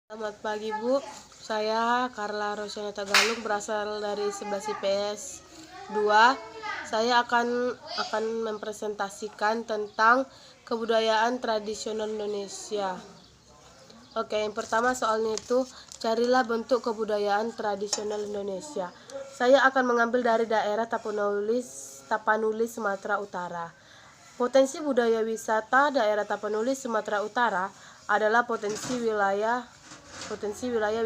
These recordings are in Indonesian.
Selamat pagi Bu, saya Carla Rosyana Tagalung, berasal dari 11 IPS 2. Saya akan mempresentasikan tentang kebudayaan tradisional Indonesia. Oke, yang pertama soalnya itu, carilah bentuk kebudayaan tradisional Indonesia. Saya akan mengambil dari daerah Tapanuli, Sumatera Utara. Potensi budaya wisata daerah Tapanuli, Sumatera Utara adalah potensi wilayah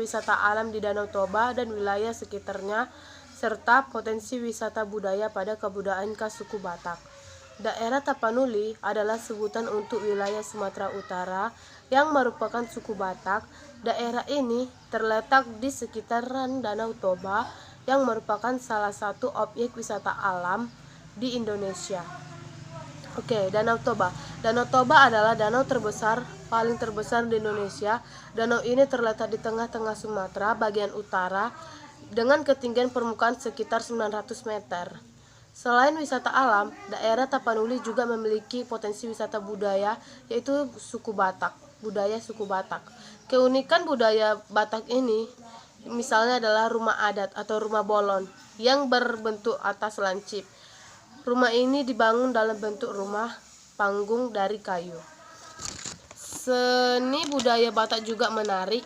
wisata alam di Danau Toba dan wilayah sekitarnya, serta potensi wisata budaya pada kebudayaan khas suku Batak. Daerah Tapanuli adalah sebutan untuk wilayah Sumatera Utara yang merupakan suku Batak. Daerah ini terletak di sekitaran Danau Toba yang merupakan salah satu objek wisata alam di Indonesia. Oke, Danau Toba. Danau Toba adalah danau paling terbesar di Indonesia. Danau ini terletak di tengah-tengah Sumatera bagian utara dengan ketinggian permukaan sekitar 900 meter. Selain wisata alam, daerah Tapanuli juga memiliki potensi wisata budaya, yaitu budaya suku Batak. Keunikan budaya Batak ini misalnya adalah rumah adat atau rumah bolon yang berbentuk atas lancip. Rumah ini dibangun dalam bentuk rumah panggung dari kayu. Seni budaya Batak juga menarik,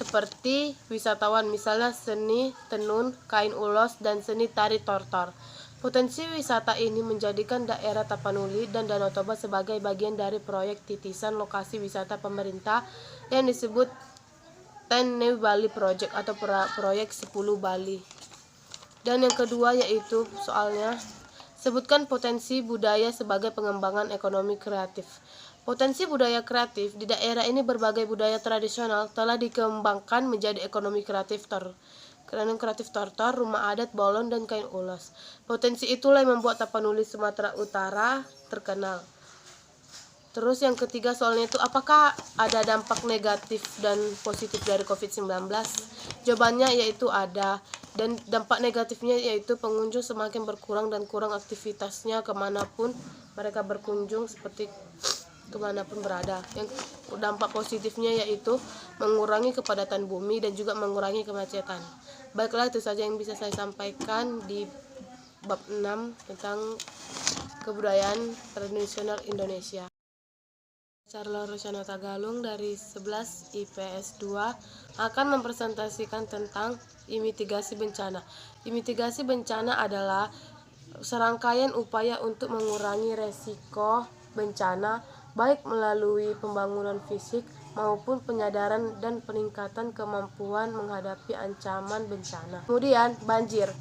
seperti wisatawan, misalnya seni tenun, kain ulos, dan seni tari tortor. Potensi wisata ini menjadikan daerah Tapanuli dan Danau Toba sebagai bagian dari proyek titisan lokasi wisata pemerintah yang disebut 10 New Bali Project atau proyek 10 Bali. Dan yang kedua yaitu soalnya, sebutkan potensi budaya sebagai pengembangan ekonomi kreatif. Potensi budaya kreatif di daerah ini, berbagai budaya tradisional telah dikembangkan menjadi ekonomi kreatif tortor, rumah adat, bolon, dan kain ulos. Potensi itulah yang membuat Tapanuli, Sumatera Utara terkenal. Terus yang ketiga soalnya itu, apakah ada dampak negatif dan positif dari COVID-19? Jawabannya yaitu ada. Dan dampak negatifnya yaitu pengunjung semakin berkurang dan kurang aktivitasnya kemanapun mereka berkunjung, seperti kemanapun berada. Yang dampak positifnya yaitu mengurangi kepadatan bumi dan juga mengurangi kemacetan. Baiklah, itu saja yang bisa saya sampaikan di bab 6 tentang kebudayaan tradisional Indonesia. Carla Rosyana Tagalung dari 11 IPS 2 akan mempresentasikan tentang mitigasi bencana. Mitigasi bencana adalah serangkaian upaya untuk mengurangi resiko bencana, baik melalui pembangunan fisik maupun penyadaran dan peningkatan kemampuan menghadapi ancaman bencana. Kemudian, banjir.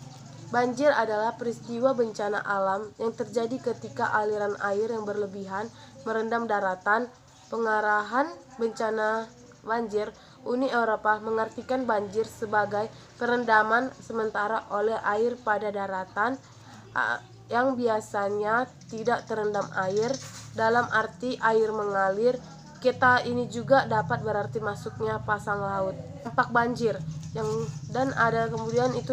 Banjir adalah peristiwa bencana alam yang terjadi ketika aliran air yang berlebihan merendam daratan. Pengarahan bencana banjir, Uni Eropa mengartikan banjir sebagai perendaman sementara oleh air pada daratan yang biasanya tidak terendam air, dalam arti air mengalir. Kata ini juga dapat berarti masuknya pasang laut. Dampak banjir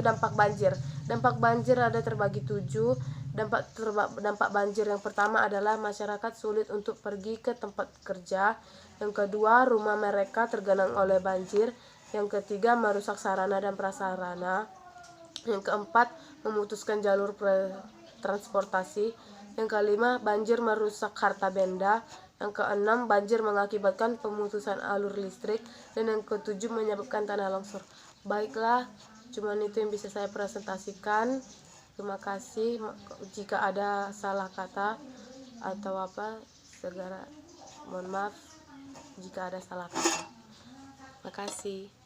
dampak banjir. Dampak banjir ada terbagi 7. Dampak banjir yang pertama adalah masyarakat sulit untuk pergi ke tempat kerja. Yang kedua, rumah mereka tergenang oleh banjir. Yang ketiga, merusak sarana dan prasarana. Yang keempat, memutuskan jalur transportasi. Yang kelima, banjir merusak harta benda. Yang keenam, banjir mengakibatkan pemutusan alur listrik. Dan yang ketujuh, menyebabkan tanah longsor. Baiklah, cuman itu yang bisa saya presentasikan. Terima kasih. Jika ada salah kata atau apa, segera mohon maaf jika ada salah kata. Terima kasih.